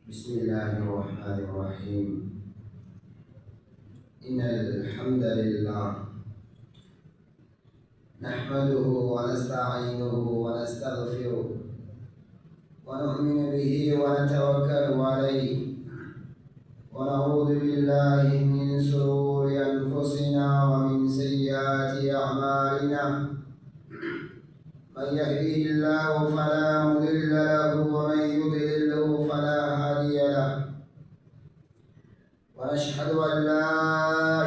بسم الله الرحمن الرحيم. إن الحمد لله نحمده ونستعينه ونستغفره ونؤمن به ونتوكل عليه ونعوذ بالله من شرور أنفسنا ومن سيئات أعمالنا. من يهده الله فلا مضل له ومن يضلله فلا هادي له. ونشهد أن لا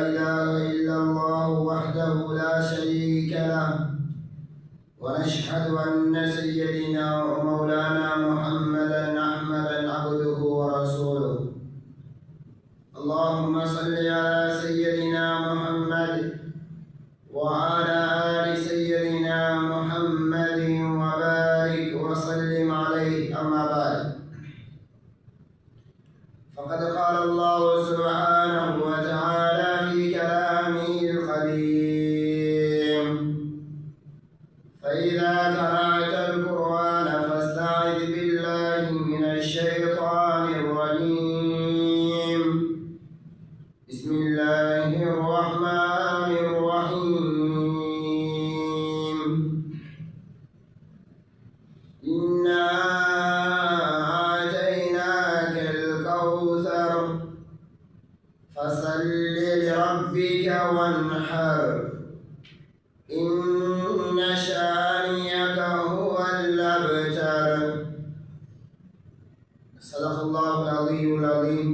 إله إلا الله وحده لا شريك له. ونشهد أن سيدنا ومولانا محمدا عبده ورسوله. اللهم صل على سيدنا محمد وعلى آل سيدنا محمد وبارك وسلم عليه. أما بعد، فقد قال الله سبحانه وتعالى في كلامه القديم: فإذا قرأت القرآن فاستعذ بالله من الشيطان الرجيم. بسم الله الرحمن الرحيم. إنا أعطيناك الكوثر فصل لربك وانحر إن شانئك هو الأبتر. صدق الله العلي العظيم.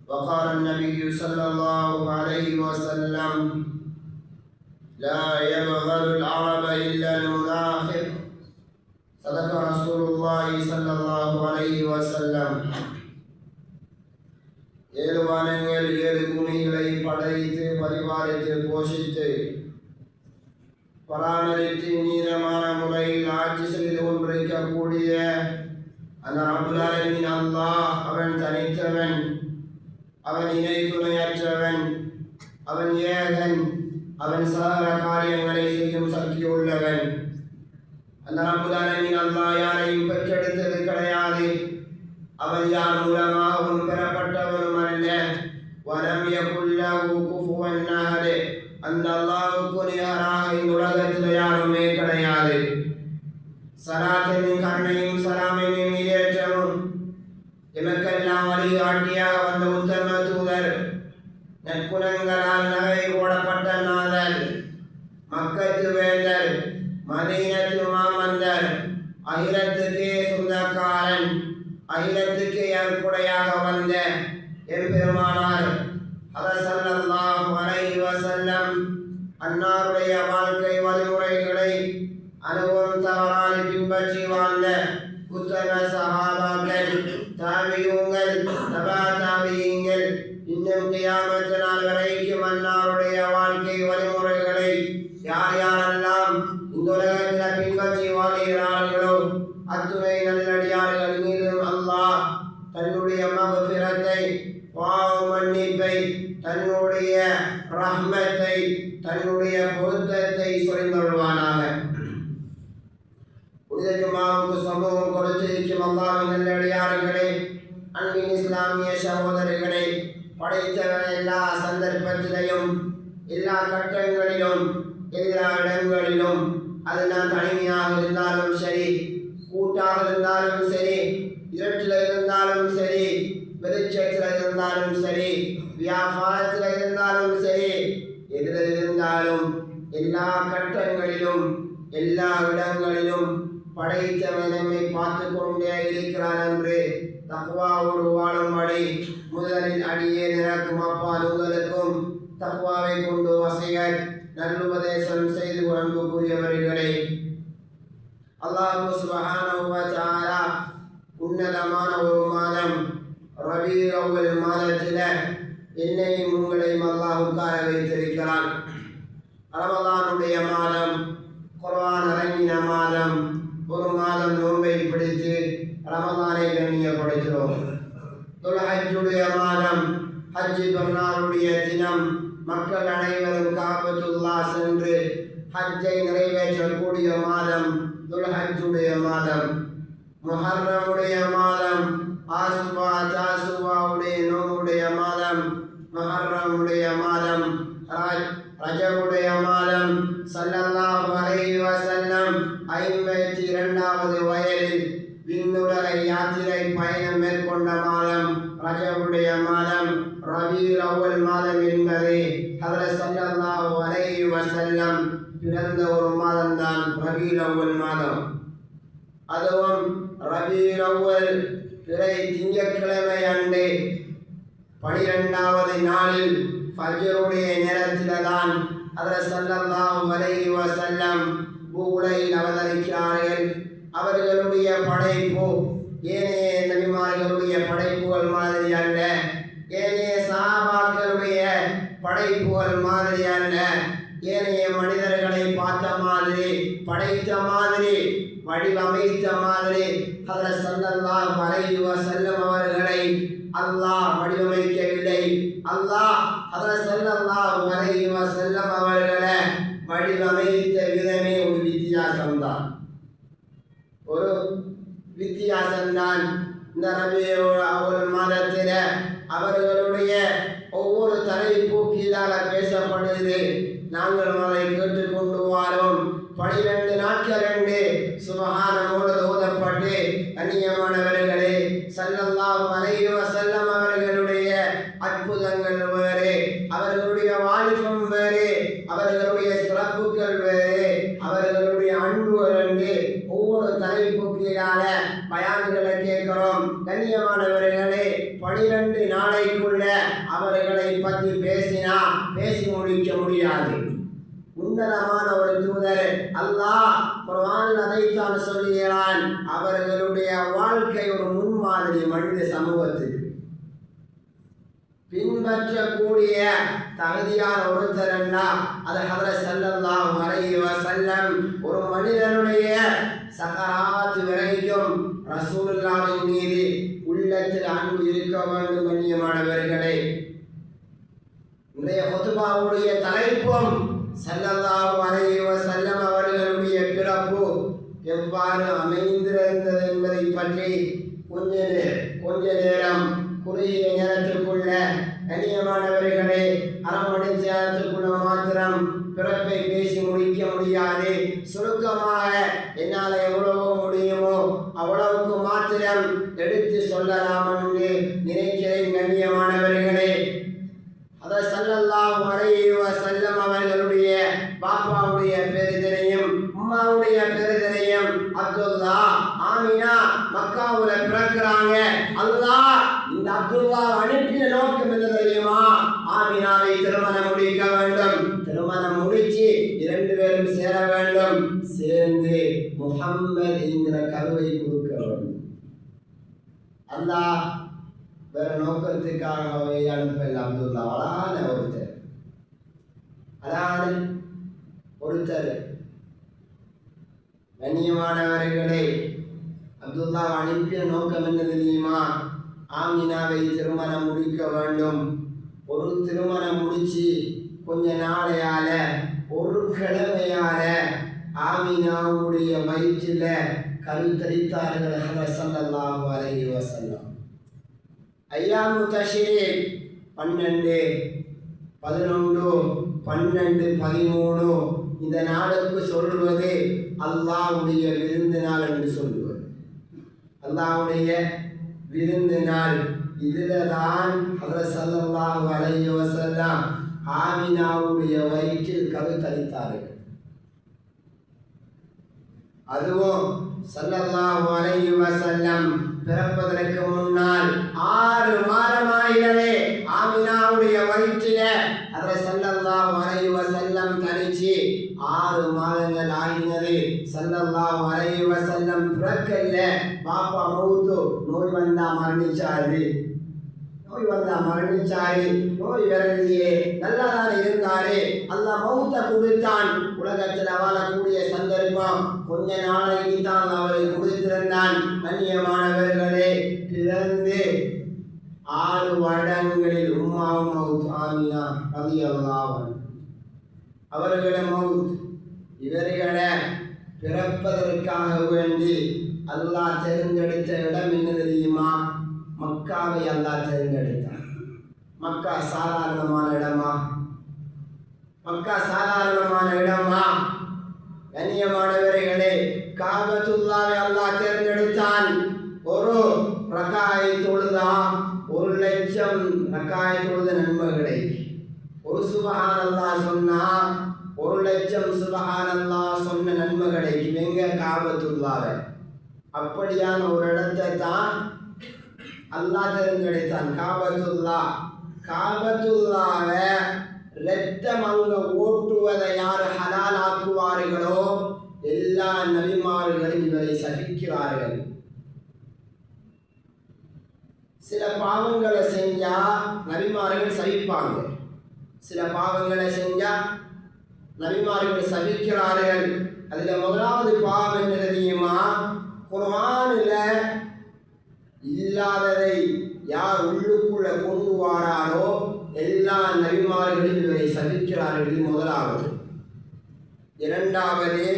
وقال النبي صلى الله عليه وسلم: لا يبغض العرب إلا المنافق. صدق رسول الله صلى الله عليه وسلم. ஏழு வானங்கள் ஏழு பூமிகளை படைத்து பரிபாலித்து போஷித்து பராமரித்து நீளமான முறையில் ஆட்சி செய்து கொண்டிருக்கக்கூடிய அந்த ரப்புல் ஆலமீன் அல்லாஹ் அவன் தனித்தவன், அவன் இணை துணையற்றவன், அவன் ஏகன், அவன் சகல காரியங்களை செய்யும் சக்தி உள்ளவன். அந்த ரப்புல் ஆலமீன் அல்லாஹ் யாரையும் பெற்றெடுத்தது கிடையாது. அவன் யார் மூலமாகவும் பெறப்பட்டவனும் அல்ல. வலம் யகுல் லஹு குஃபுவன் அஹத். அந்த அல்லாஹ்வுக்கு நிகராக இந்த உலகத்தில் யாருமே கிடையாது. சலாத்தின் கருணையும் சலாமின் மீதேற்றமும் எமக்கெல்லாம் வழிகாட்டியாக வந்த உத்தம தூதர், நற்குணங்களால் நகை போடப்பட்ட நாதர், மக்கத்து வேந்தர், மதீனத்து மாமந்தர், அகிலத்துக்கே சொந்தக்காரன், அகிலத்துக்கே அற்புடையாக வந்த எம்பெருமானார் ஸல்லல்லாஹு அலைஹி வஸல்லம் அன்னாருடைய வாழ்க்கை வழிமுறைகளை அனுபவம் தவறாது பின்பற்றி வாழ்ந்த உத்தம சஹாபாக்கள், தாபியூன்கள், தபா தாபியீன்கள், இன்னும் கியாமத் நாள் வரைக்கும் அன்னாருடைய வாழ்க்கை வழிமுறைகளை யார் யாரெல்லாம் இந்த உலகத்தில் பின்பற்றி வாழ்கிறார்களோ அத்துணை நல்லடியார்கள் மீதும் அல்லாஹ் தன்னுடைய மக்ஃபிரத்தை, பாவ மன்னிப்பை, தன்னுடைய ரஹ்மத்தை, தன்னுடைய பொருத்தத்தை சொரிந்தருள்வானாக. புனித ஜும்மாவுக்கு சமூகம் கொடுத்திருக்கும் அல்லாஹ்வின் நல்லடியார்களே, அன்பின் இஸ்லாமிய சகோதரர்களே, படைத்தவன் எல்லா சந்தர்ப்பத்திலையும், எல்லா கட்டங்களிலும், எல்லா இடங்களிலும், அது நான் தனிமையாக இருந்தாலும் சரி, கூட்டாக இருந்தாலும் சரி, இருட்டில் இருந்தாலும் சரி, வெளிச்சத்தில் இருந்தாலும் சரி, வியாபாரத்தில் இருந்தாலும் சரி, எதில் இருந்தாலும், எல்லா கட்டங்களிலும், எல்லா இடங்களிலும் படைத்தவன் நம்மை பார்த்து கொண்டே இருக்கிறான் என்று தக்வாவோடு வாழும்படி முதலில் அடியே நிறக்கும் அப்பால் உங்களுக்கும் தக்வாவை கொண்டு வசையர் நல்லுபதேசம் செய்து அன்புக்குரியவர்களே, அல்லாஹ் சுப்ஹானஹு வ தஆலா உன்னதமான ஒரு மாதம் ரபீஉல் அவ்வல் மாதத்தில் என்னையும் உங்களையும் அல்லாஹ் உட்கார வைத்திருக்கிறான். ரமலானுடைய மாதம், குர்ஆன் இறங்கின மாதம், ஒரு மாதம் நோன்பை பிடித்து ரமலானை கண்ணியப்படுத்துகிறோம். துல்ஹஜ்ஜுடைய மாதம், ஹஜ் பெருநாளுடைய தினம், மக்கள் அனைவரும் காபத்துல்லா சென்று ஹஜ்ஜை நிறைவேற்றக்கூடிய மாதம் துல்ஹஜ்ஜுடைய மாதம். முஹர்ரமுடைய மாதம், ஆசுபா ஜாசுபாவுடைய நோவுடைய மாதம், முஹர்ரமுடைய மாதம், ரஜபுடைய மாதம். ஸல்லல்லாஹு அலைஹி வஸல்லம் 52வது வயதில் விண்ணுலக யாத்திரை பயணம் மேற்கொண்ட மாதம் ரஜபுடைய மாதம். ரபீஉல் அவ்வல் மாதம் என்பது ஹஜ்ரத் ஸல்லல்லாஹு அலைஹி வஸல்லம் பிறந்த ஒரு மாதம் தான் ரபீஉல் அவ்வல் மாதம். அதுவும் ரபீஉல் அவ்வல் பிறை திங்கட்கிழமை அன்று 12வது நாளில் ஃபஜ்ருடைய நேரத்தில் தான் ஹஜ்ரத் ஸல்லல்லாஹு அலைஹி வஸல்லம் பூவுலகில் அவதரிக்கிறார்கள். அவர்களுடைய படைப்பு ஏனைய நபிமார்களுடைய படைப்புகள் மாதிரி அல்ல, ஏனைய சஹாபாக்களுடைய படைப்புகள் மாதிரி அல்ல, ஏனைய மனிதர்களை பார்த்த மாதிரி, படைத்த மாதிரி, வடிவமைத்த மாதிரி ஹஜ்ரத் ஸல்லல்லாஹு அலைஹி வஸல்லம் அவர்களை அல்லாஹ் வடிவமைக்கவில்லை. அல்லாஹ் ஹஜ்ரத் ஸல்லல்லாஹு அலைஹி வஸல்லம் அவர்களை வடிவமைத்த விதமே ஒரு வித்தியாசம்தான், ஒரு வித்தியாசம்தான். இந்த ரபீஉல் அவ்வல் மாதத்தில் அவர்களுடைய ஒவ்வொரு தலைப்பு கீழாக பேசப்படுது. நாங்கள் அதை கேட்டுக்கொண்டு வாரோம். 12 நாட்கள் என்று சுப்ஹானல்லாஹ் ஓதப்பட்டு கண்ணியமானவர்களே, ஸல்லல்லாஹு அலைஹி வஸல்லம் அவர்களுடைய அற்புதங்கள் வேறு, அவர்களுடைய வாலிபம் வேறு, அவர்களுடைய சிறப்புகள் வேறு, அவர்களுடைய அன்புகள் என்று ஒவ்வொரு தலைப்பு கீழாக பயான்களை கேட்கிறோம். கண்ணியமானவர்களே, 12 நாளைக்குள்ள அவர்களை பற்றி பேசினா பேசி முடிக்க முடியாது. உன்னதமான ஒரு தூதர் அல்லாஹ் குர்ஆனில் அதைத்தான் சொல்லுகிறான். அவர்களுடைய வாழ்க்கை ஒரு முன்மாதிரி மனித சமூகத்துக்கு பின்பற்றக்கூடிய தகுதியான ஒருத்தர் என்றால் அது ஹஜ்ரத் ஸல்லல்லாஹு அலைஹி வஸல்லம். ஒரு மனிதனுடைய சகராத் வரைக்கும் ரசூலுல்லாஹின் மீது உள்ளத்தில் அன்பு இருக்க வேண்டும். கண்ணியமானவர்களே, இன்றைய குத்பாவுடைய தலைப்பும் ஸல்லல்லாஹு அலைஹி வஸல்லம் அவர்களுடைய பிறப்பு எவ்வாறு அமைந்திருந்தது என்பதை பற்றி கொஞ்ச நேரம் குறுகிய நேரத்திற்குள்ள கண்ணியமானவர்களே, அரை மணி நேரத்திற்குள்ள மாத்திரம் பிறப்பை பேசி முடிக்க முடியாது. சுருக்கமாக என்னால் எவ்வளவோ முடியுமோ அவ்வளவுக்கு மாத்திரம் எடுத்து சொல்லலாம் என்று நினைக்கிறேன். கண்ணியமானவர்களே, ஹஜ்ரத் ஸல்லல்லாஹு அலைஹி வஸல்லம் அவர்களுடைய பாப்பாவுடைய பேரு தெரியும், உம்மாவுடைய பேரு தெரியும், அப்துல்லா. ஆமினா மக்காவுல பிறக்கிறாங்க. அல்லாஹ் இந்த அப்துல்லா அனுப்பிய நோக்கம் என்ன தெரியுமா? ஆமினாவை திருமணம் முடிக்க வேண்டும், திருமணம் முடிச்சு 2 பேரும் சேர வேண்டும், சேர்ந்து முஹம்மது என்கிற கருவை கொடுக்க வேண்டும். அல்லாஹ் வேற நோக்கத்துக்காகவே அனுப்பல. அப்துல்லா அழகான ஒருத்தர். கண்ணியமானவர்களே, அப்துல்லா அனுப்பிய நோக்கம் என்ன தெரியுமா? ஆமினாவை திருமணம் முடிக்க வேண்டும். ஒரு திருமணம் முடிச்சு கொஞ்ச நாளையால, ஒரு கிழமையால ஆமினாவுடைய வயிற்றில் கருத்தரித்தார்கள் ஹஜ்ரத் ஸல்லல்லாஹு அலைஹி வஸல்லம். ஐயாமு தஷ்ரீக் 12, 11, 12, 13 இந்த நாளுக்கு சொல்வது அல்லாஹ்வுடைய விருந்து நாள் என்று சொல்லுவது. அல்லாஹ்வுடைய விருந்து நாள். இதில் தான் ஹஜ்ரத் ஸல்லல்லாஹு அலைஹி வஸல்லம் ஆமினாவுடைய வயிற்றில் கருத்தரித்தார்கள். அதுவும் ஸல்லல்லாஹு அலைஹி வஸல்லம் பிறப்பதற்கு முன்னால் 6 மாதமாகிறதே ஆமினாவுடைய வயிற்றில ஹஜ்ரத் ஸல்லல்லாஹு அலைஹி வஸல்லம் தனிச்சு 6 மாதங்கள் ஆகினது. ஸல்லல்லாஹு அலைஹி வஸல்லம் பிறக்கல்ல, பாப்பா மௌத்து, நோய் வந்தா மரணிச்சாரு. நோய் வரலையே, நல்லாதான் இருந்தாரு. அல்லாஹ் மௌத்தை கொடுத்தான். உலகத்தில் வாழக்கூடிய சந்தர்ப்பம் கொஞ்ச நாளைக்கு தான் அவரை கொடுத்திருந்தான். கண்ணியமானவர்களே, பிறந்து 6 வருடங்களில் உம்மாவும் மௌத், ஆமினா ரலியல்லாஹு அன்ஹா அவர்களிடம் மௌத். இவர்களை பிறப்பதற்காக வேண்டி அல்லாஹ் தேர்ந்தெடுத்த இடம் என்ன தெரியுமா? மக்காவை அல்லாஹ் தேர்ந்தெடுத்தான். மக்கா சாதாரணமான இடமா? மக்கா சாதாரணமான இடமா? கண்ணியமானவர்களே, காபத்துல்லாவை அல்லாஹ் தேர்ந்தெடுத்தான். ஒரு ரக்காயை தொழுதா 1,00,000 ரக்காயை தொழுத நன்மை கிடைக்கும். ஒரு சுபஹானல்லாஹ் சொன்னா 1,00,000 சுபஹானல்லாஹ் சொன்ன நன்மை கிடைக்கும். எங்க? காபத்துல்லாவை. அப்படியான ஒரு இடத்தை தான் அல்லாஹ் தேர்ந்தெடுத்தான், காபத்துல்லாவை இரத்தம் அங்க ஓட்டுவதை யார் ஹலால் ஆக்குவார்களோ எல்லா நபிமார்களும் இவரை சகிக்கிறார்கள். சில பாவங்களை செஞ்சா நபிமார்கள் சகிப்பாங்க, சில பாவங்களை செஞ்சா நபிமார்கள் சகிக்கிறார்கள். அதுல முதலாவது பாவம் என்ன தெரியுமா? குர்ஆனில் இல்லாததை யார் உள்ளுக்குள்ள கொண்டு வாராரோ எல்லா நபிமார்களும் இவரை சகிக்கிறார்கள். முதலாவது. இரண்டாவது,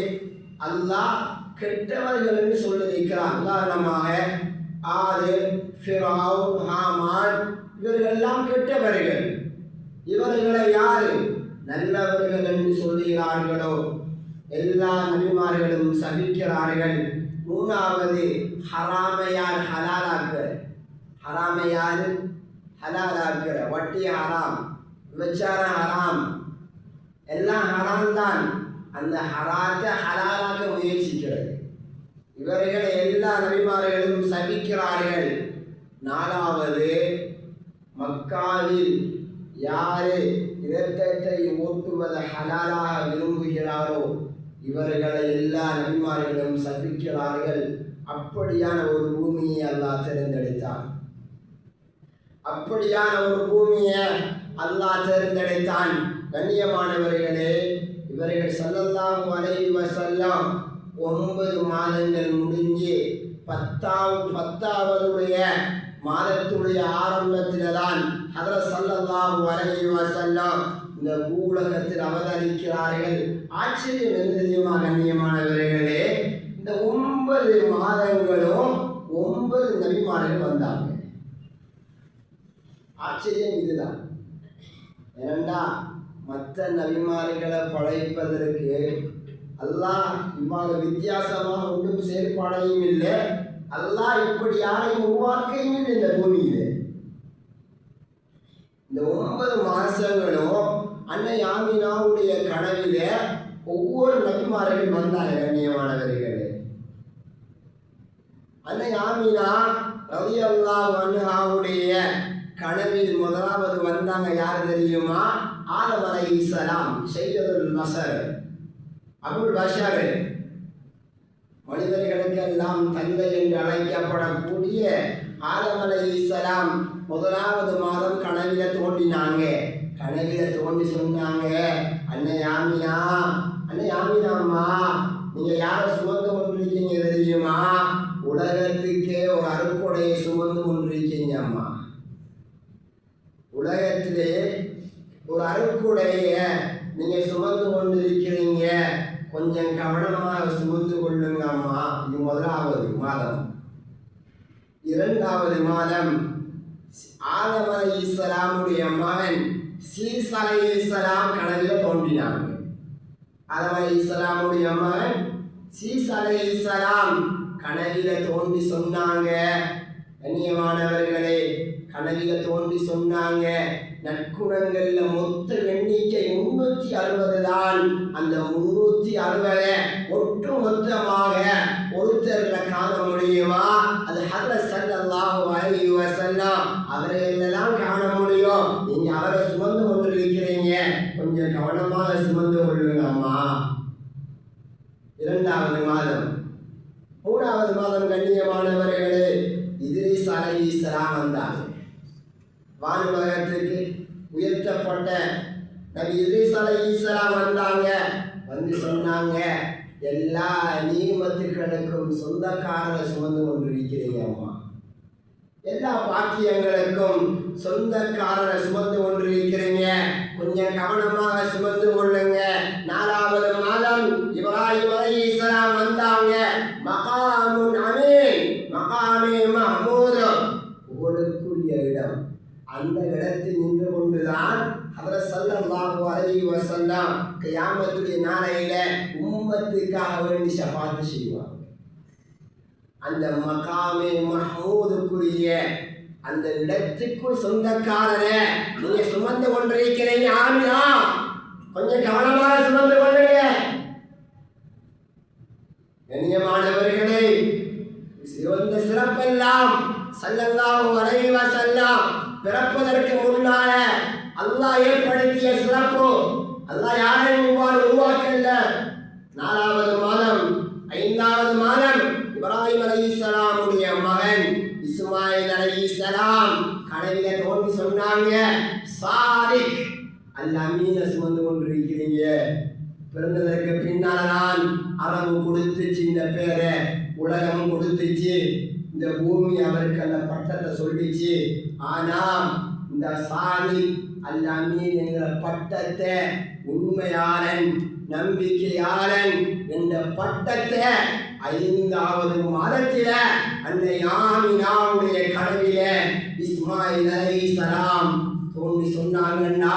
அல்லாஹ் கெட்டவர்கள் என்று சொல்லியிருக்கிறார். உதாரணமாக ஆது, ஃபிரௌன், ஹாமான் இவர்கள் எல்லாம் கெட்டவர்கள். இவர்களை யாரு நல்லவர்கள் என்று சொல்லுகிறார்களோ எல்லா நபிமார்களும் சகிக்கிறார்கள். மூணாவது, ஹராமையார் ஹலாலாக்குற, ஹராமையார் ஹலாலாக்குற, வட்டி ஹராம், விபச்சாரம் ஹராம், எல்லாம் ஹராம் தான். அந்த ஹராத்தை ஹலாலாக்க முயற்சிக்கிறது. இவர்களை எல்லா நபிமார்களும் சகிக்கிறார்கள். நாலாவது, மக்காவில் யாரு இரத்தத்தை ஓட்டுவதை ஹலாலாக விரும்புகிறாரோ இவர்களை எல்லா நபிமார்களும் சகிக்கிறார்கள். அப்படியான ஒரு பூமியை அல்லாஹ் தேர்ந்தெடுத்தான். அப்படியான ஒரு பூமியை அல்லாஹ் தேர்ந்தெடுத்தான். கண்ணியமானவர்களே, இவர்கள் ஸல்லல்லாஹு அலைஹி வஸல்லம் 9 மாதங்கள் முடிஞ்சு 10வது மாதத்துடைய ஆரம்பத்தில் தான் ஹதரத் ஸல்லல்லாஹு அலைஹி வஸல்லம் இந்த பூலகத்தில் அவதரிக்கிறார்கள். ஆச்சரியம் என்ன தெரியுமா கண்ணியமானவர்களே? இந்த 9 மாதங்களும் 9 நபிமார்கள் வந்தாங்க. ஆச்சரியம் இதுதான். ஏனென்றா மற்ற நபிமார்களை படைப்பதற்கு அல்லாஹ் இவ்வாறு வித்தியாசமாக ஒன்றும் செயற்பாடையும் இல்லை. அல்லாஹ் இப்படி யாரையும் உருவாக்கையும் இல்லை இந்த பூமியில். இந்த 9 மாசங்களும் அன்னை ஆமினாவுடைய கனவில ஒவ்வொரு நபிமார்கள் வந்தாங்க. கண்ணியமானவர்களே, அன்னை ஆமினா ரலியல்லாஹு அன்ஹாவுடைய கனவில் முதலாவது வந்தாங்க. யார் தெரியுமா? ஆதம் அலைஹிஸ்ஸலாம், சையதுல் பஷர், அபுல் பஷர், மனிதர்களுக்கெல்லாம் தந்தை என்று அழைக்கப்படக்கூடிய ஆதம் அலைஹிஸ்ஸலாம் முதலாவது மாதம் கனவில தோன்றினாங்க. கனவில தோன்றி சொன்னாங்க, அன்னை ஆமினா, அன்னை ஆமினாம்மா, நீங்க யாரை சுமந்து கொண்டிருக்கீங்க தெரியுமா? உலகத்துக்கே ஒரு அருட்கொடையை சுமந்து கொண்டிருக்கீங்க அம்மா. உலகத்திலே ஒரு அருட்கொடைய நீங்க சுமந்து கொண்டிருக்கிறீங்க, கொஞ்சம் கவனமாக சுமந்து கொள்ளுங்க அம்மா. இது முதலாவது மாதம். இரண்டாவது மாதம் ஆதம் அலைஹிஸ்ஸலாமுடைய மகன் சீஸ் அலைஹிஸ்ஸலாம் கனவில தோன்றினாங்க. ஆதம் அலைஹிஸ்ஸலாமுடைய மகன் சீஸ் அலைஹிஸ்ஸலாம் கனவில தோன்றி சொன்னாங்க. கண்ணியமானவர்களே, கனவில தோன்றி சொன்னாங்க, நற்குணங்கள்ல மொத்த எண்ணிக்கை 360 தான். அந்த 360 ஒட்டு மொத்தமாக ஒருத்தர்ல காண முடியுமா? அது ஹதரத் ஸல்லல்லாஹு அலைஹி வஸல்லம் அவரையெல்லாம் காண முடியும். நீங்க அவரை சுமந்து கொண்டிருக்கிறீங்க, கொஞ்சம் கவனமாக சுமந்து கொள்ளுங்க அம்மா. இரண்டாவது மாதம். மூணாவது மாதம் கண்ணியமானவர்களே, இத்ரீஸ் அலைஹிஸ்ஸலாம் வந்தாங்க. வானுலகத்துக்கு உயர்த்தப்பட்ட நபி இத்ரீஸ் அலைஹிஸ்ஸலாம் வந்தாங்க. வந்து சொன்னாங்க, எல்லா நீமத்துக்களுக்கும் சொந்தக்காரரை சுமந்து கொண்டிருக்கிறீங்க அம்மா. எல்லா பாக்கியங்களுக்கும் சொந்தக்காரரை சுமந்து கொண்டிருக்கிறீங்க, கொஞ்சம் கவனமாக சுமந்து கொள்ளுங்க. நாலாவது மாதம் இப்ராஹிம் அலைஹிஸ்ஸலாம் வந்தாங்க. மகாமுன் அமீன், மகாமே மஹ்மூத், உங்களுக்கு அந்த இடத்தில் நின்று கொண்டுதான் ஹதரத் ஸல்லல்லாஹு அலைஹி வஸல்லம் கியாமத்துடைய நாளையில உம்மத்துக்காக வேண்டி ஷஃபாத் செய்வார். அந்த மகாமே மஹ்மூதுக்குரிய அந்த இடத்துக்குள் சொந்தக்காரரை நீங்க சுமந்து கொண்டிருக்கிறீங்க. ஆமினா, கொஞ்சம் கவனமாக சுமந்து கொள்ளுங்க. கண்ணியமானவர்களே, இந்த சிறப்பெல்லாம் ஸல்லல்லாஹு அலைஹி வஸல்லம் பிறப்பதற்கு முன்னால அல்லாஹ் ஏற்படுத்திய சிறப்பு. அல்லாஹ் யாரையும் இவ்வாறு உருவாக்கல. 4வது மாதம் 5வது மாதம் இப்ராஹிம் அலைஹிஸ்ஸலாமுடைய மகன் இஸ்மாயில் அலைஹிஸ்ஸலாம் கனவில தோன்றி சொன்னாங்க, சாதிக் அல் அமீன சுமந்து கொண்டிருக்கிறீங்க. பிறந்ததற்கு பின்னால்தான் அரபு கொடுத்துச்சு இந்த பேரை, உலகம் கொடுத்துச்சு, இந்த பூமி அவருக்கு அந்த பட்டத்தை சொல்லிச்சு. ஆனா இந்த சாதிக் அல் அமீன் என்கிற பட்டத்தை, உண்மையாளன் நம்பிக்கையாளன் என்ற பட்டத்தை 5வது மாதத்தில அந்த ஆமினாவுடைய கனவில இஸ்மாயில் அலைஹிஸ்ஸலாம் தோன்றி சொன்னாங்கன்னா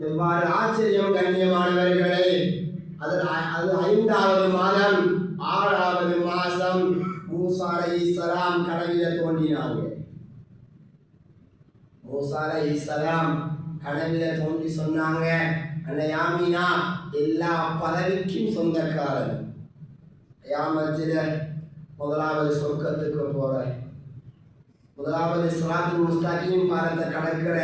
எவ்வாறு ஆச்சரியம். கண்ணியமானவர்களே, அது 5வது மாதம் 6வது மாசம் மூசா அலைஹிஸ்ஸலாம் கனவில தோன்றினாங்க. மூசா அலைஹிஸ்ஸலாம் கனவில தோன்றி சொன்னாங்க, அந்த ஆமினா எல்லா பதவிக்கும் சொந்தக்காரன். கியாமத்தில 1வது சொர்க்கத்துக்கு போற, 1வது சிராத்துல் முஸ்தகீம் பாலத்தை கடக்கிற,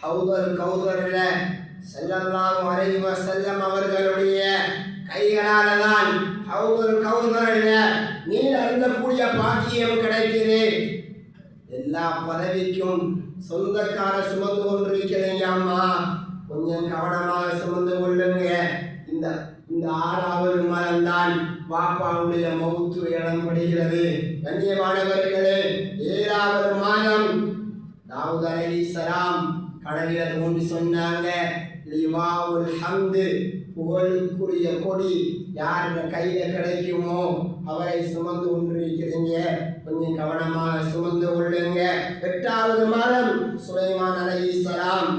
ஹவுதுல் கௌதர்ல ஸல்லல்லாஹு அலைஹி வஸல்லம் அவர்களுடைய கைகளால தான் ஹவுதுல் கௌதர்ல நீர் அருந்தக்கூடிய பாக்கியம் கிடைக்குது. எல்லா பதவிக்கும் சொந்தக்கார சுமந்து கொண்டிருக்கிறீங்க. அம்மா, கொஞ்சம் கவனமாக சுமந்து கொள்ளுங்க. இந்த 6வது மாதம் தான் பாப்பாவுடைய மௌத்து இடம்படுகிறது. கண்ணியமானவர்களே, 7வது மாதம் தாவூத் அலைஹிஸ்ஸலாம் கனவில தோன்றி சொன்னாங்க, லிவாவுல் ஹம்து புகழுக்குரிய கொடி யார் கையில கிடைக்குமோ அவரை சுமந்து கொண்டிருக்கிறீங்க. கொஞ்சம் கவனமாக சுமந்து கொள்ளுங்க. 8வது மாதம் சுலைமான் அலைஹிஸ்ஸலாம்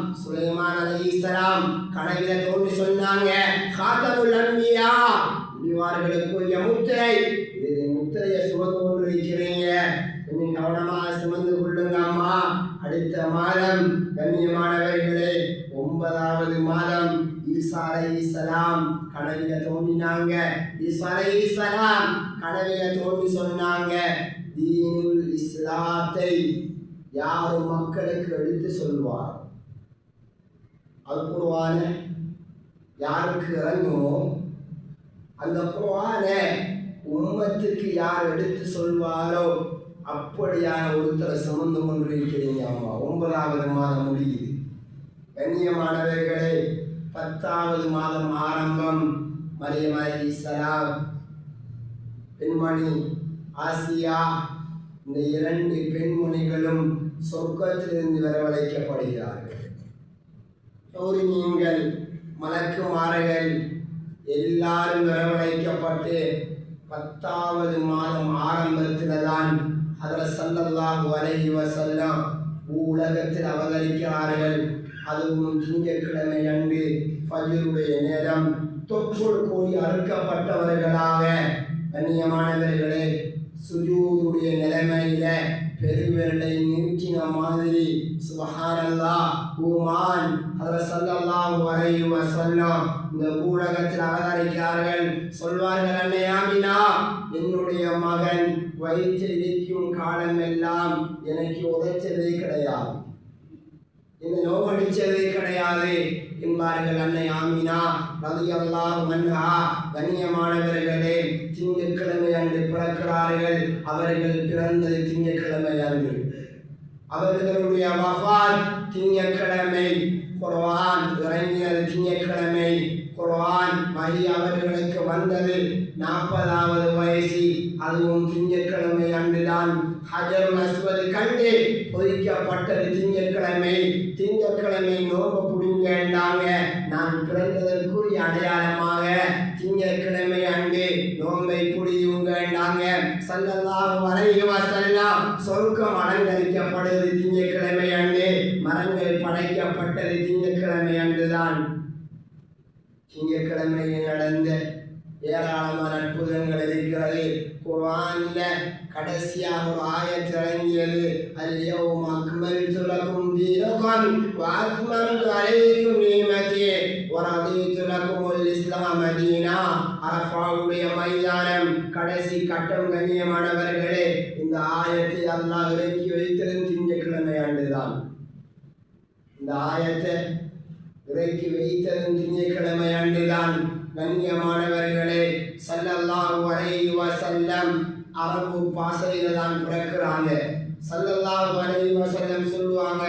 கனவில தோன்றி சொன்னாங்க, காத்தமுல் அன்பியா இவர்களுக்குரிய முத்திரை, இது முத்திரையை சுமந்து கொண்டிருக்கிறீங்க. கொஞ்சம் கவனமாக சுமந்து கொள்ளுங்க அம்மா. அடுத்த மாதம் கண்ணியமானவர்களே, 9வது மாதம் ஈசா அலைஹிஸ்ஸலாம் கனவில தோன்றினாங்க. ஈசா அலைஹிஸ்ஸலாம் கனவில தோன்றி சொன்னாங்க, தீனுல் இஸ்லாத்தை யார் மக்களுக்கு எடுத்து சொல்வார், அது குர்ஆன யாருக்கு இறங்குமோ அந்த குர்ஆன உம்மத்துக்கு யார் எடுத்து சொல்வாரோ அப்படியான ஒருத்தரை சுமந்து கொண்டிருக்கிறீங்க அம்மா. 9வது மாதம் முடியுது. கண்ணியமானவர்களே, 10வது மாதம் ஆரம்பம். மரியம் அலைஹிஸ்ஸலாம், பெண்மணி ஆசியா, இந்த 2 பெண்மணிகளும் சொர்க்கத்திலிருந்து வரவழைக்கப்படுகிறார்கள். நீங்கள் மலக்குமார்கள் எல்லாரும் வரவழைக்கப்பட்டு 10வது மாதம் ஆரம்பத்தில் தான் ஹதரத் ஸல்லல்லாஹு அலைஹி வஸல்லம் உலகத்தில் அவதரிக்கிறார்கள். அதுவும் திங்கட்கிழமை அன்று ஃபஜ்ருடைய நேரம் தொப்புள் கொடி அறுக்கப்பட்டவர்களாக. கண்ணியமானவர்களே, சுஜூதுடைய நிலைமையில பெருவிரலை நீட்டின மாதிரி சுப்ஹானல்லாஹ் உமான் ஹதரத் ஸல்லல்லாஹு அலைஹி வஸல்லம் இந்த உலகத்தில் அவதரிக்கிறார்கள். சொல்வார்கள், அன்னை ஆமினா, என்னுடைய மகன் வயிற்றில் இருக்கும் காலமெல்லாம் எனக்கு உதைச்சதே கிடையாது, என்னை நோவடிச்சதே கிடையாது என்பார்கள் அன்னை ஆமினா ரலியல்லாஹு அன்ஹா. கண்ணியமானவர்களே, திங்கட்கிழமை அன்று பிறக்கிறார்கள். அவர்கள் பிறந்தது திங்கட்கிழமை அன்று. அவர்களுடைய வஃபாத் திங்கட்கிழமை. குர்ஆன் இறங்கியது திங்கட்கிழமை. குர்ஆன் வஹி அவர்களுக்கு வந்தது 40வது வயசு, அதுவும் திங்கட்கிழமை அன்றுதான். ஹஜர் அஸ்வத் கண்டு பொறிக்கப்பட்டது திங்கட்கிழமை. திங்கட்கிழமை நோன்பு புடிங்கண்டாங்க. நான் பிறந்ததற்குரிய அடையாளமாக திங்கட்கிழமை அன்று நோன்பை புடியுங்கண்டாங்க. ஸல்லல்லாஹு அலைஹி வஸல்லம் சொர்க்கம் அலங்கரிக்கப்படுவது திங்கட்கிழமை அன்று, மரங்கள் படைக்கப்பட்டது திங்கட்கிழமை அன்றுதான். திங்கட்கிழமையில் நடந்த ஏராளமான அற்புதங்கள் இருக்கிறது. குர்ஆன்ல கடைசியாக ஒரு ஆயத் இறங்கியது, அல்-யௌம அக்மல்து லகும் தீனகும் வ அத்மம்து அலைக்கும் நிஅமதி வ ரதீது லகுமுல் இஸ்லாம தீனா. அரஃபாவுடைய மைதானம் கடைசி கட்டம். கண்ணியமானவர்களே, இந்த ஆயத்தை அல்லாஹ் இறக்கி வைத்தது திங்கட்கிழமை அன்றுதான். இந்த ஆயத்தை இறக்கி வைத்தது திங்கட்கிழமை அன்றுதான். கண்ணியமானவர்களே, ஸல்லல்லாஹு அலைஹி வஸல்லம் அரபு பாசையில தான் பிறக்கிறாங்க. ஸல்லல்லாஹு அலைஹி வஸல்லம் சொல்லுவாங்க,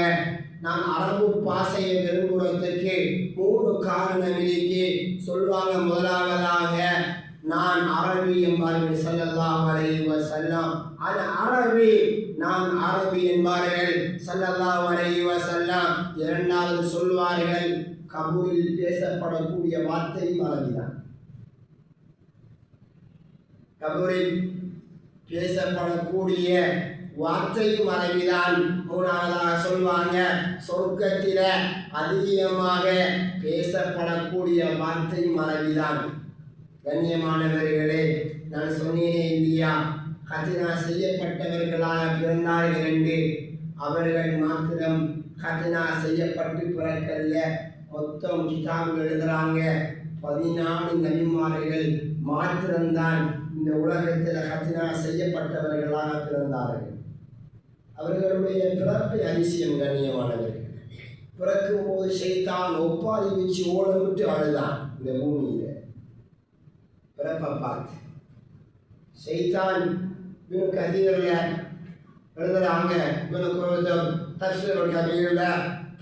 நான் அரபு பாசையை விரும்புறதுக்கு 3 காரணம் இருக்கு சொல்லுவாங்க. முதலாவதாக, நான் அரபி என்பார்கள் ஸல்லல்லாஹு அலைஹி வஸல்லம். அது அரபி, நான் அரபி என்பார்கள் ஸல்லல்லாஹு அலைஹி வஸல்லம். இரண்டாவது சொல்வார்கள், கபூரில் பேசப்படக்கூடிய வார்த்தை அரபிதான். கபூரில் பேசப்படக்கூடிய வார்த்தையும் அரபிதான். மூணாவதாக சொல்வாங்க, சொர்க்கத்தில அதிகமாக பேசப்படக்கூடிய வார்த்தையும் அரபிதான். கண்ணியமானவர்களே, நான் சொன்னேனே இல்லையா, கத்னா செய்யப்பட்டவர்களாக பிறந்தார்கள் என்று. அவர்கள் மாத்திரம் கத்னா செய்யப்பட்டு பிறக்கல்ல, மொத்தம் கிதாபுகள் எழுதுறாங்க. 14 நபிமார்கள் மாத்திரம்தான் இந்த உலகத்தில் கத்னா செய்யப்பட்டவர்களாக பிறந்தார்கள். அவர்களுடைய பிறப்பு அதிசயம். கண்ணியமானவர்கள், பிறக்கும் போது ஷைத்தான் ஒப்பாரி வச்சு ஓடமிட்டு அழுதான். இந்த பூமியில பிறப்பை பார்த்து ஷைத்தான் கதீரில் எழுதுறாங்க. தஃப்ஸீருல் கபீர்ல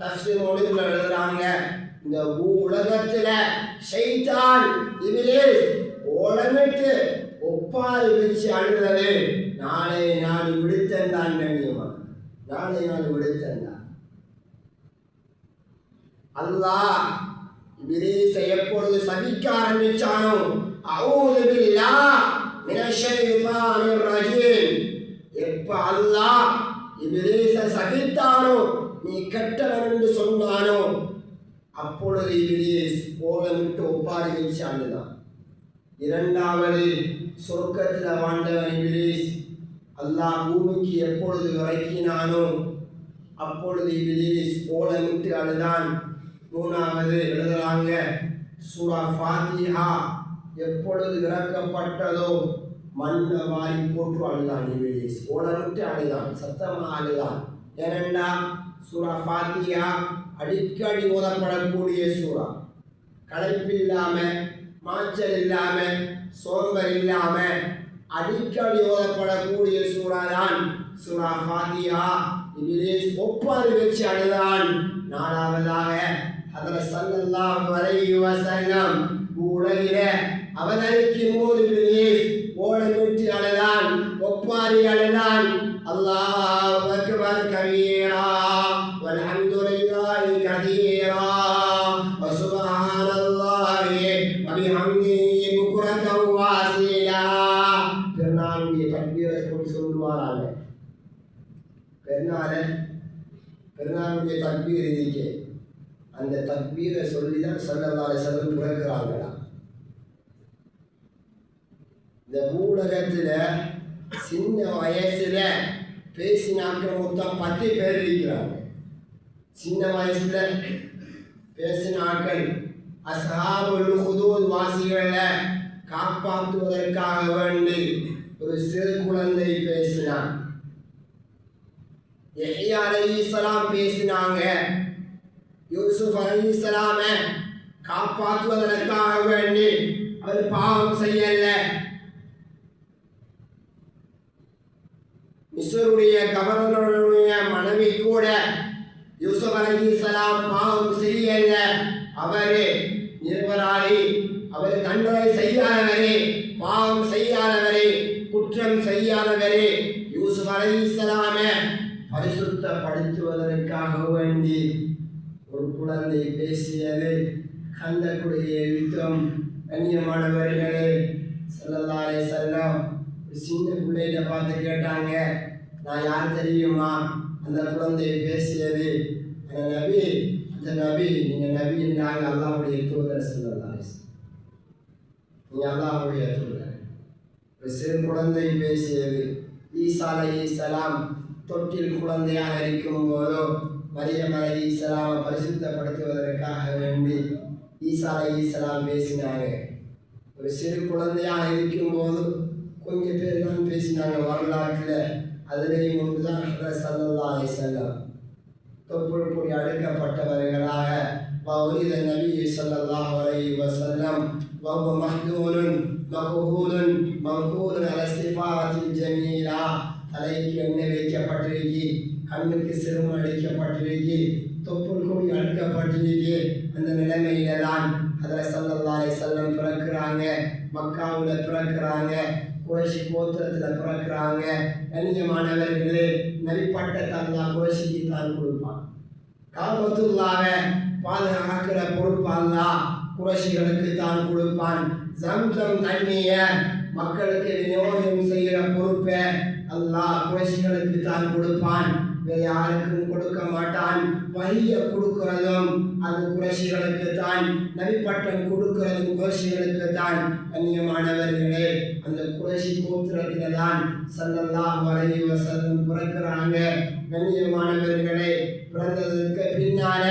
தஃப்ஸீர் மௌலிதுல எழுதுறாங்க, இந்த உலகத்துல ஷைத்தான் இப்லீஸ் ஓடமிட்டு ஒப்பாரி வச்சு அழுகிறது நாளை நாள் விடுத்தான். கண்ணியமான நாளை நாள் விடுத்தான். அல்லாஹ் இப்லீஸை எப்பொழுது சபிக்க ஆரம்பிச்சானோ, அஊது பில்லாஹ் மினஷ் ஷைத்தானிர் ரஜீம், எப்ப அல்லாஹ் இப்லீஸை சபித்தானோ, நீ கெட்டவன் என்று சொன்னானோ, அப்பொழுது இப்லீஸ் ஓடமிட்டு ஒப்பாரி வச்சு அழுதான். இரண்டாவது, சொர்க்கத்தில் வாழ்ந்தவன் இப்லீஸ் அல்லாஹ் பூமிக்கு எப்பொழுது இறக்கினானோ அப்பொழுது இப்லீஸ் ஓலமிட்டு அழுதான். மூணாவது எழுதுறாங்க, சூரா ஃபாத்திஹா எப்பொழுது இறக்கப்பட்டதோ மண்ணை வாரி போட்டு அழுதான். இப்லீஸ் ஓலமிட்டு அழுதான், சத்தமாக அழுதான். ஏனென்றா சூரா ஃபாத்திஹா அடிக்கடி ஓதப்படக்கூடிய சூரா. களைப்பில்லாம, மாச்சல் இல்லாம, சோம்பல் இல்லாம அடிக்கடி ஓதப்படக்கூடிய சூறா தான் சூரா ஃபாத்திஹா. இப்லீஸ் ஒப்பாரி வச்சு அழுதான். நாலாவதாக ஹதரத் ஸல்லல்லாஹு அலைஹி வஸல்லம் உலகில அவதரிக்கும் போது இப்லீஸ் ஓலமிட்டு அழுதான், ஒப்பாரி அழுதான். அல்லாஹு அக்பர் கபீரா வல்ஹம்துலில்லாஹி கதீரா வசுப்ஹானல்லாஹி வபிஹம்திஹி புக்ரத்தன் வாஸீலா. பெருநாளுடைய தக்பீரை சொல்லுவாராங்க. பெருநாளுடைய தக்பீர் இருக்கே, அந்த தக்பீரை சொல்லிதான் ஸல்லல்லாஹு அலைஹி வஸல்லம் பிறக்கிறாங்களா. இந்த ஊடகத்தில் சின்ன வயசுல பேசினாக்கள் மொத்தம் 10 பேர் இருக்கிறாங்க. சின்ன வயசுல பேசினாக்கள் அஸ்ஹாபுல் உஹ்தூத் வாசிகளை காப்பாற்றுவதற்காக வேண்டி ஒரு சிறு குழந்தை பேசினான். யஹ்யா அலைஹிஸ்ஸலாம் பேசினாங்க. யூசுப் அலைஹிஸ்ஸலாமை காப்பாற்றுவதற்காக வேண்டி அவர் பாவம் செய்யல. மிஸ்ருடைய கவர்னருடைய மனைவி கூட யூசுப் அலைஹிஸ்ஸலாம் பாவம் செய்யல. அவரே நிர்வராளி, அவர் தண்டனை செய்யாதவரே, பாவம் செய்யாதவரே, குற்றம் செய்யாதவரே. யூசுப் அலைஹிஸ்ஸலாமை பரிசுத்தப்படுத்துவதற்காக வேண்டி ஒரு குழந்தை பேசியது. கந்தக்குடைய யுத்தம். கண்ணியமானவர்களே, ஸல்லல்லாஹு அலைஹி வஸல்லம் சின்ன பிள்ளையில பார்த்து கேட்டாங்க, நான் யார் தெரியுமா? அந்த குழந்தை பேசியது, நபி, அந்த நபி, நீங்கள் நபி என்றாங்க, அல்லாஹ்வுடைய தூதர் ஸல்லல்லாஹு அலைஹி வஸல்லம், நீங்கள் அல்லாஹ்வுடைய தூதர். ஒரு சிறு குழந்தை பேசியது. ஈசா அலைஹிஸ்ஸலாம் தொட்டில் குழந்தையாக இருக்கும் போதோ மரியம் அலைஹிஸ்ஸலாமை பரிசுத்தப்படுத்துவதற்காக வேண்டி ஈசா அலைஹிஸ்ஸலாம் பேசினாங்க. ஒரு சிறு குழந்தையாக இருக்கும்போது கொஞ்சம் பேர் தான் பேசினாங்க வரலாற்றில். அதிலேயும் ஒன்றுதான் ஹஜ்ரத் ஸல்லல்லாஹு அலைஹி வஸல்லம் தொப்புள் கொடி அடுக்கப்பட்டவர்களாக வஉலித நபி ஸல்லல்லாஹு அலைஹி வஸல்லம் வஹுவ மஹ்தூனுன் மக்ஹூலுன் மன்கூலுன் அலா சிஃபாத்தில் ஜமீலா. தலைக்கு எண்ணெய் வைக்கப்பட்டிருக்கி, கண்ணுக்கு சிறுமம் அடிக்கப்பட்டிருக்கி, தொப்புள் கொடி அடுக்கப்பட்டிருக்கி. அந்த நிலைமையில தான் ஹஜ்ரத் ஸல்லல்லாஹு அலைஹி வஸல்லம் பிறக்கிறாங்க. மக்காவில் பிறக்கிறாங்க, குறைஷி கோத்திரத்தில் பிறக்கிறாங்க. கண்ணியமானவர்களே, நபிப்பட்டத்தை அல்லாஹ் குறைஷிக்கு தான் கொடுப்பான். காபத்துல்லாவை பாதுகாக்கிற பொறுப்பு அல்லாஹ் குறைஷிகளுக்கு தான் கொடுப்பான். ஜம்சம் தண்ணிய மக்களுக்கு விநியோகம் செய்கிற பொறுப்பை அல்லாஹ் குறைஷிகளுக்கு தான் கொடுப்பான், வேறு யாருக்கும் கொடுக்க மாட்டான். வஹியை கொடுக்கிறதும் அது குறைஷிகளுக்கு தான், நபிப்பட்டம் கொடுக்கிறதும் குறைஷிகளுக்கு தான். கண்ணியமானவர்களே, அந்த குறைஷி கோத்திரத்தில் தான் ஸல்லல்லாஹு அலைஹி வஸல்லம் பிறக்கிறாங்க. கண்ணியமானவர்களே, பிறந்ததற்கு பின்னால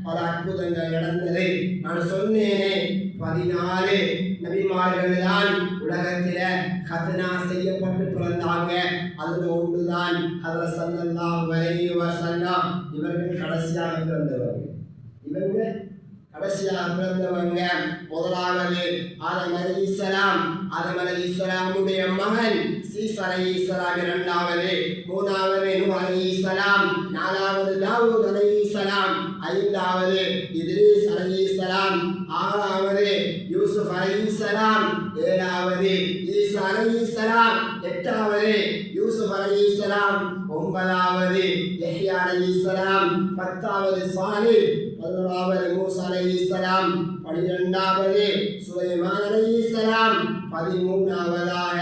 பல அற்புதங்கள் நடந்தது. நான் சொன்னேனே, 14 நபிமார்கள் தான் உலகத்தில கத்னா செய்யப்பட்டு பிறந்தாங்க. அதுல ஒன்றுதான் ஹஜ்ரத் ஸல்லல்லாஹு அலைஹி வஸல்லம். இவர்கள் கடைசியாக பிறந்தவர்கள். இவங்க கடைசியாக பிறந்தவங்க. முதலாவது ஆதம் அலைஹிஸ்ஸலாம், ஆதம் அலைஹிஸ்ஸலாமுடைய மகன் சீஸ் அலைஹிஸ்ஸலாம். இரண்டாவது, மூணாவது நூஹ் அலைஹிஸ்ஸலாம். நாலாவது தாவூத் அலைஹிஸ்ஸலாம். ஐந்தாவது இத்ரீஸ் அலைஹிஸ்ஸலாம். ஆறாவது யூசுப் அலைஹிஸ்ஸலாம். ஏழாவது ஈசா அலைஹிஸ்ஸலாம். எட்டாவது யூசுப் அலைஹிஸ்ஸலாம். ஒன்பதாவது யஹ்யா அலைஹிஸ்ஸலாம். பத்தாவது சாலிஹ். 11வது மூசா அலைஹிஸ்ஸலாம். 12வது சுலைமான் அலைஹிஸ்ஸலாம். 13வதாக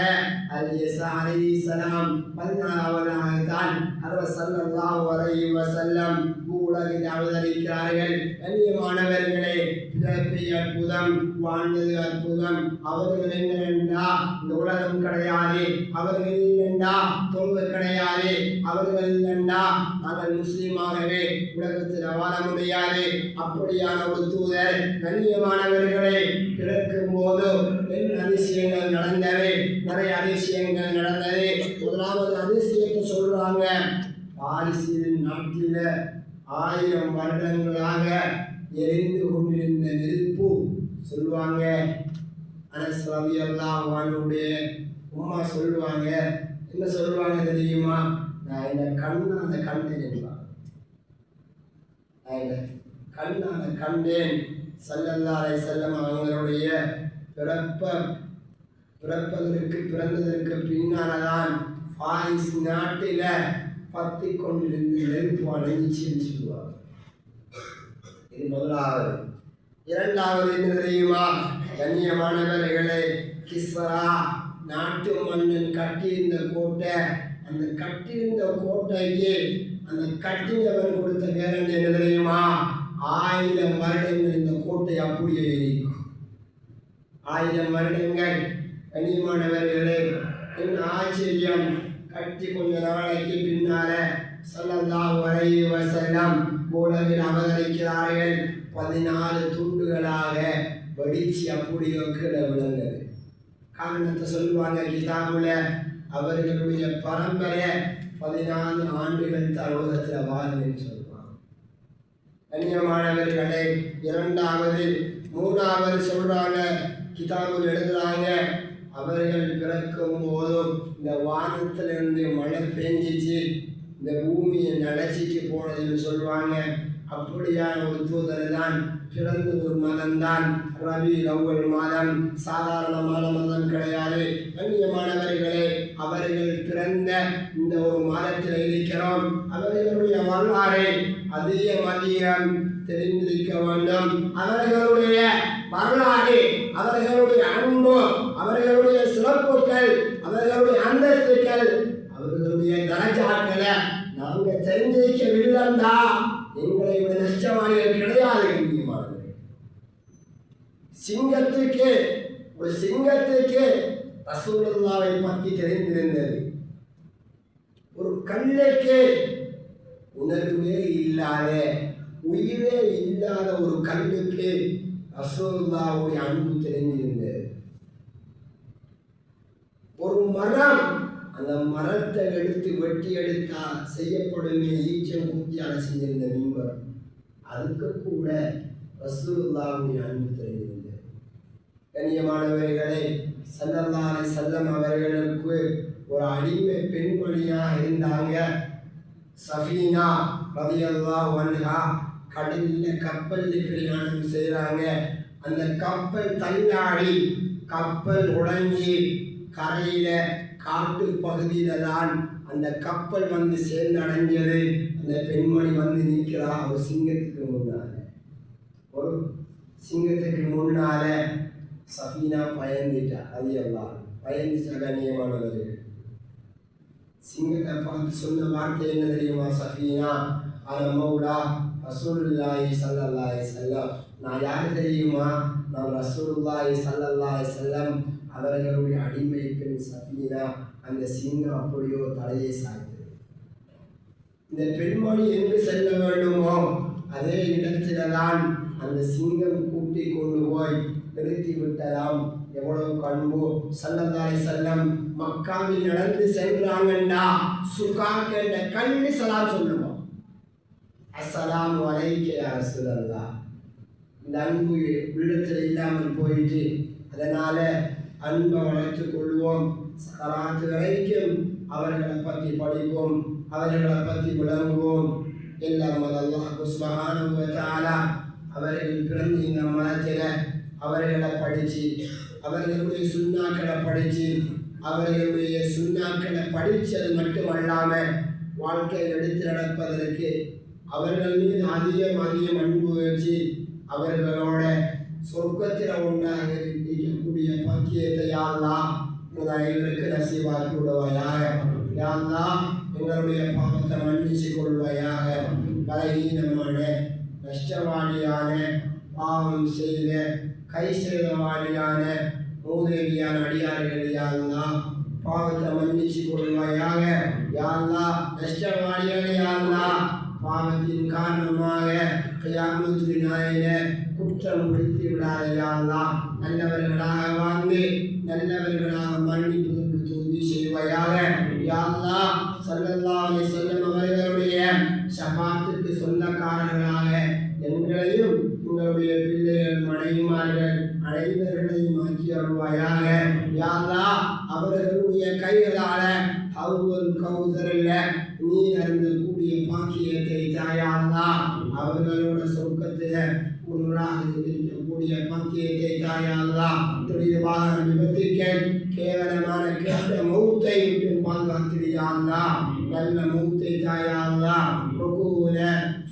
ஈசா அலைஹிஸ்ஸலாம். 14வதாக தான் ஹஜ்ரத் ஸல்லல்லாஹு அலைஹி வஸல்லம் உலகில் அவதரிக்கிறார்கள். கண்ணியமானவர்களே, பிறப்பு அற்புதம், வாழ்ந்தது அற்புதம். அவர்கள் என்னென்றா இந்த உலகம் கிடையாது, அவர்கள் இல்லைண்டா தொழுகை கிடையாது, அவர்கள் இல்லைண்டா நாங்கள் முஸ்லீமாகவே உலகத்தில் வாழ முடியாது. அப்படியான ஒரு தூதர். கண்ணியமானவர்களே, பிறக்கும் போது என்ன அதிசயங்கள் நடந்தது, நிறைய அதிசயங்கள் நடந்தது. முதலாவது அதிசயத்தை சொல்றாங்க, பாரிசின் நாட்டில 1000 வருடங்களாக எரிந்து கொண்டிருந்த நெருப்பு. சொல்லுவாங்க, அனஸ் ரலியல்லாஹு அன்ஹுடைய உம்மா சொல்லுவாங்க, என்ன சொல்லுவாங்க தெரியுமா? நான் இந்த கண்ணால கண்டேன், நான் இந்த கண்ணால கண்டேன். ஸல்லல்லாஹு அலைஹி வஸல்லம் அவங்களுடைய பிறந்ததற்கு பின்னால்தான் பாரிஸ் நாட்டில பத்தி கொண்டிருந்த நெருப்பு அணைஞ்சின்னு சொல்லுவாங்க. இது முதலாவது. இரண்டாவது என்ன தெரியுமா? கண்ணியமானவர்களே, கிஸ்ரா நாட்டு மன்னன் கட்டியிருந்த கோட்டை, அந்த கட்டியிருந்த கோட்டைக்கு அந்த கட்டினவன் கொடுத்த கேரண்டி என்ன தெரியுமா? 1000 வருடங்கள் இந்த கோட்டை அப்படியே இருக்கும். 1000 வருடங்கள். கண்ணியமானவர்களே, என்ன ஆச்சரியம்! கட்டி கொஞ்ச நாளைக்கு பின்னால ஸல்லல்லாஹு அலைஹி வஸல்லம் உலகில் அவதரிக்கிறார்கள். 14 துண்டுகளாக வெடிச்சு அப்படியே கீழே விழுந்தது. காரணத்தை சொல்லுவாங்க கிதாபுல, அவர்களுடைய பரம்பரை 14 ஆண்டுகள் தான் உலகத்தில் வாழுன்னு சொல்லுவாங்க. கண்ணியமானவர்களே, இரண்டாவது, மூணாவது சொல்றாங்க, கிதாபுல் எழுதுறாங்க, அவர்கள் பிறக்கும் போதும் இந்த வானத்திலிருந்து மழை பெஞ்சிச்சு, இந்த பூமியை நடச்சிக்கு போனதுன்னு சொல்லுவாங்க. அப்படியான ஒரு தூதர் தான் பிறந்த ஒரு மதம் தான் ரபியுல் அவ்வல் மாதம். சாதாரணமான மதம் கிடையாது. கண்ணியமானவர்களே, அவர்கள் பிறந்த இந்த ஒரு மாதத்தில் இருக்கிறோம். அவர்களுடைய வரலாறை அதிகம் தெரிந்திருக்க வேண்டும். அவர்களுடைய வரலாறு, அவர்களுடைய அன்பு, அவர்களுடைய சிறப்புகள், அவர்களுடைய அந்தஸ்துக்கள், அவர்களுடைய தரஜாக்களை நாங்கள் தெரிஞ்சிக்கவில்லைண்டா எங்களை விட நஷ்டவாளிகள் கிடையாது. சிங்கத்துக்கு ஒரு சிங்கத்துக்கு ரசூலுல்லாஹை பற்றி தெரிந்திருந்தது. ஒரு கல்லுக்கு உணர்வே இல்லாத, உயிரே இல்லாத ஒரு கல்லுக்கு ரசூலுல்லாஹ்வுடைய அன்பு தெரிந்திருந்தது. ஒரு மரம், அந்த மரத்தை எடுத்து வெட்டி எடுத்தா செய்யப்படுமே ஈச்சம் கூட்டியால் செஞ்சிருந்த மிம்பர், அதுக்கு கூட ரசூலுல்லாஹ்வுடைய அன்பு தெரிந்திருந்தது. கண்ணியமானவர்களே, ஸல்லல்லாஹு அலைஹி வஸல்லம் அவர்களுக்கு ஒரு அடிமை பெண்மணியாக இருந்தாங்க. சஃபீனா ரலியல்லாஹு அன்ஹா கடலில் கப்பலில் பிரயாணம் செய்கிறாங்க. அந்த கப்பல் தள்ளாடி கப்பல் உடைஞ்சி கரையில காட்டு பகுதியில தான் அந்த கப்பல் வந்து சேர்ந்தடைஞ்சது. அந்த பெண்மணி வந்து நிற்கிறா ஒரு சிங்கத்துக்கு முன்னால. ஒரு சிங்கத்துக்கு முன்னால சஃபீனா பயந்துட்டா. அது எல்லாம் பயந்துட்டா. கண்ணியமானவர்கள், சிங்கத்தை பார்த்து சொன்ன வார்த்தை என்ன தெரியுமா? சஃபீனா அன மௌலா ரசூலுல்லாஹி ஸல்லல்லாஹு அலைஹி வஸல்லம். நான் யார் தெரியுமா? நான் ரசூலுல்லாஹி ஸல்லல்லாஹு அலைஹி வஸல்லம் அவர்களுடைய அடிமை பெண் சஃபீனா. அந்த சிங்கம் அப்படியோ தலையை சாய்த்தது. இந்த பெண்மணி எங்கு செல்ல வேண்டுமோ அதே இடத்துல தான் அந்த சிங்கம் கூட்டி கொண்டு போய் நிறுத்தி விட்டதாம். எவ்வளவு கண்போ! ஸல்லல்லாஹு அலைஹி வஸல்லம் மக்காவில் நடந்து சென்றாங்கண்டா சுகாக் என்ற கல்வி சலாம் சொல்லுவோம். அஸ்ஸலாமு அலைக்க யா ரசூலல்லாஹ். இந்த அன்பு உள்ளத்தில் இல்லாமல் போயிட்டு, அதனால அன்பை வளர்த்து கொள்வோம். சக்கராத்து வரைக்கும் அவர்களை பற்றி படிப்போம், அவர்களை பற்றி விளங்குவோம். எல்லாம் அல்லாஹ் சுப்ஹானஹு வ தஆலா அவர்கள் பிறந்து இந்த மதத்தில் அவர்களை படித்து, அவர்களுடைய சுண்ணாக்களை படித்து, அவர்களுடைய சுண்ணாக்களை படித்தது மட்டுமல்லாமல் வாழ்க்கையை எடுத்து நடப்பதற்கு அவர்கள் மீது அதிகம் அன்பு வச்சு அவர்களோட சொர்க்கத்தில் ஒன்றாக இருக்கக்கூடிய பாக்கியத்தை யா அல்லாஹ் எங்களுக்கு நசீவாக்கி விடுவாயாக. யா அல்லாஹ் எங்களுடைய பாவத்தை மன்னிச்சு கொள்வாயாக. பலகீனமான, நஷ்டவாளியான, பாவம் செய்த, கை செய்தவாளியான, மூதேவியான அடியார்கள் யா அல்லாஹ் பாவத்தை மன்னிச்சு கொள்வாயாக. யா அல்லாஹ் நஷ்டவாளிகள் யா அல்லாஹ் பாவத்தின் காரணமாக கியாமத்துல் நாளில குற்றம் பிடித்து விடாத யா அல்லாஹ் நல்லவர்களாக வாழ்ந்து நல்லவர்களாக மன்னிப்பதற்கு துதி செய்வாயாக. யா அல்லாஹ் ஸல்லல்லாஹு அலைஹி வஸல்லம் அவர்களுடைய ஷஃபாஅத்துக்கு சொந்தக்காரர்களாக எங்களையும் உங்களுடைய பிள்ளைகள், மனைவிமார்கள் அனைவர்களையும் ஆக்கி அருள்வாயாக. யா அல்லாஹ் அவர்களுடைய கைகளால ஹவுல் கௌசரில் நீர் அருந்தக்கூடிய பாக்கியத்தை தாயா அல்லாஹ் அவர்களோட சொர்க்கத்தில் ஒன்றாக இருக்கக்கூடிய பாக்கியத்தை தாயா அல்லாஹ் துரிதமான விபத்துக்கு கேவலமான கெட்ட மௌத்தை விட்டு பாதுகாத்திரியா அல்லாஹ். நல்ல மௌத்தை தாயா அல்லாஹ், ருகூல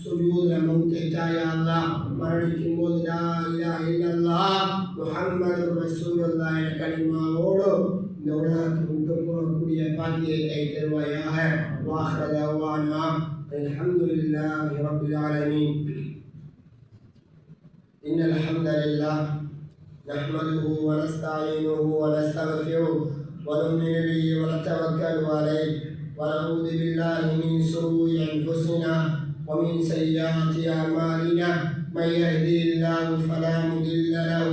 சுஜூத மௌத்தை தாயா அல்லாஹ். மரணிக்கும் போது லா இலாஹ இல்லல்லாஹ் முஹம்மதுர் ரசூலுல்லாஹ் என்ற கலிமாவோடு இந்த உலகத்தை விட்டு போகக்கூடிய பாக்கியத்தை தருவாயாக. வாஹிர தஅவானா அல்ஹம்துலில்லாஹி ரப்பில் ஆலமீன். இன்னல் ஹம்தலில்லாஹ் நஹ்மதுஹு வ நஸ்தஈனுஹு வ நஸ்தக்ஃபிருஹு வ நு'மினு பிஹி வ நதவக்கலு அலைஹி வ நஊது பில்லாஹி மின் ஷுரூரி அன்ஃபுஸினா வ மின் ஸய்யிஆத்தி அஅமாலினா. من يهدي الله فلا مضل له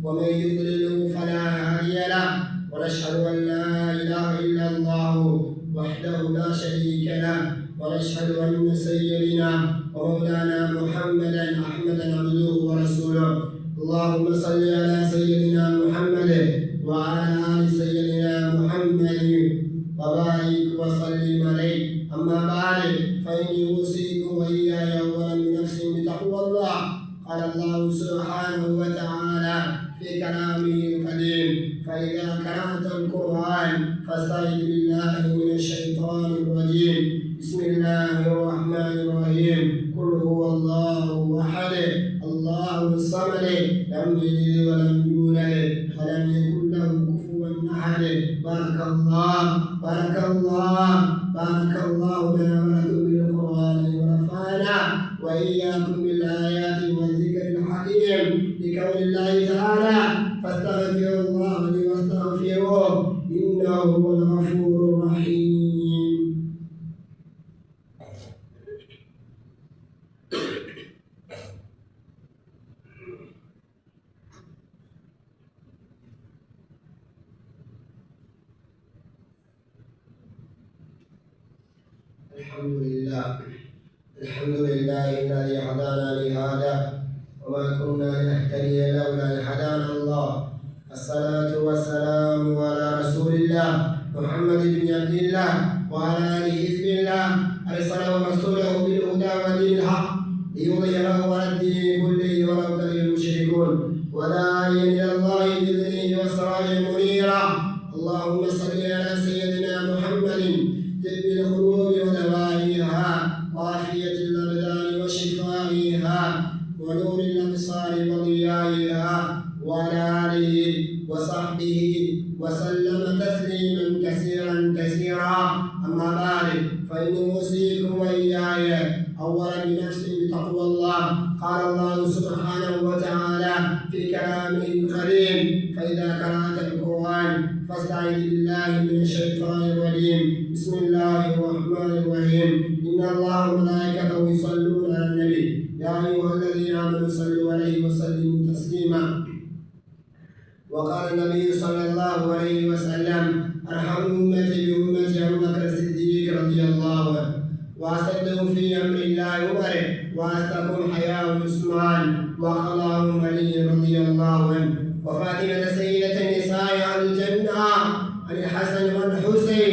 ومن يضلل فلا هادي له. ونشهد أن لا إله إلا الله وحده لا شريك له. ونشهد أن سيدنا ومولانا محمدا عبده ورسوله. اللهم صل على سيدنا محمد وعلى آل سيدنا محمد وبارك وسلم عليه. أما بعد فإني أوصيكم وإياي أولا بنفس بتقوى الله. قال الله سبحانه وتعالى في كلامه القديم: فإذا قرأت القرآن فاستعذ بالله من الشيطان الرجيم. بسم الله الرحمن الرحيم. قل هو الله أحد الله الصمد لم يلد ولم يولد ولم يكن له كفوا أحد. بارك الله الحمد لله الذي هدانا لهذا وما كنا نهتدي لولا أن هدانا الله. الصلاة والسلام على رسول الله محمد بن عبد الله وعلى آله حزب الله أرسله رسوله بالهدى ودين الحق ليظهره على الدين كله ولو كره المشركون وداعيا إلى الله بإذنه وسراجا منيرا. اللهم صل على سيدنا محمد طب القلوب ودوائها وعافية الأبدان وشفائها ونور الأبصار وضيائها وعلى آله وصحبه وسلم تسليما كثيرا. أما بعد فإني أوصيكم وإياي أولا بنفسي بتقوى الله. قال الله سبحانه وتعالى في كلامه الكريم: فإذا قرأت القرآن فاستعذ بالله من الشيطان الرجيم. بسم الله الرحمن الرحيم. إن الله وملائكته يصلون على النبي يا أيها الذين آمنوا صلوا عليه وسلموا تسليما. وقال النبي صلى الله عليه وسلم: أرحم أمتي بأمتي أبو بكر الصديق رضي الله عنه، وأصدق في أمر الله عمر، وأصدقهم حياء عثمان، وخلاهم علي رضي الله عنه، وفاطمة سيدة النساء أهل الجنة، عن الحسن والحسين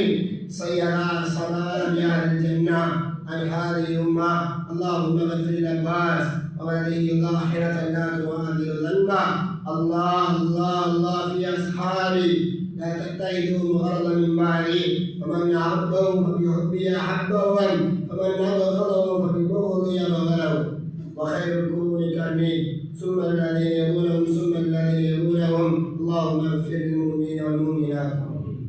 سيدا صلاة أهل الجنة، عن هذه الأمة. اللهم اغفر العباس وهذه ظاهرة لا تغادر ذنبا. الله في أصحابي لا تتخذوا غرضا من بعدي، فمن أحبهم فبحبي أحبهم، فمن أبغضهم فببغضي أبغضه. وخير القرون قرني ثم الذين يلونهم ثم الذين يلونهم. اللهم اغفر للمؤمنين والمؤمنات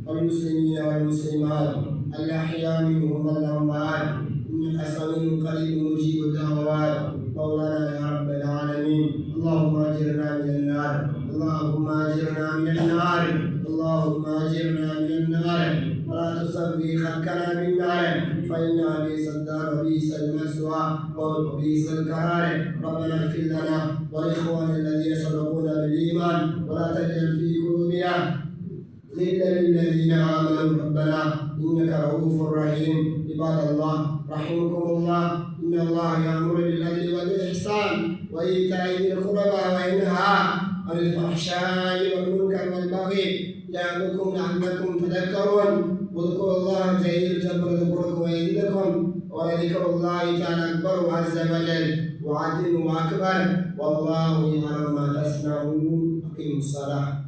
والمسلمين والمسلمات الأحياء منهم والأموات إنك سميع قريب مجيب الدعوات. مولانا يا رب العالمين. اللهم أجرنا من النار، اللهم أجرنا من النار، اللهم أجرنا من النار، ولا تصفي خلقنا بالنار، فإنا بئس الدار وبئس المثوى وبئس القرار. ربنا اغفر لنا ولإخواننا الذين سبقونا بالإيمان ولا تجعل في قلوبنا غلا للذين آمنوا ربنا إنك رؤوف رحيم. عباد الله رحمكم الله، إن الله يأمر بالعدل والإحسان وإيتاء ذي القربى وينهى عن الفحشاء والمنكر والبغي يعظكم لعلكم تذكرون. واذكروا الله جل جلاله يذكركم ويزدكم، ولذكر الله تعالى أكبر عز وجل وعظيم وأكبر، والله يعلم ما تصنعون. أقيموا الصلاة.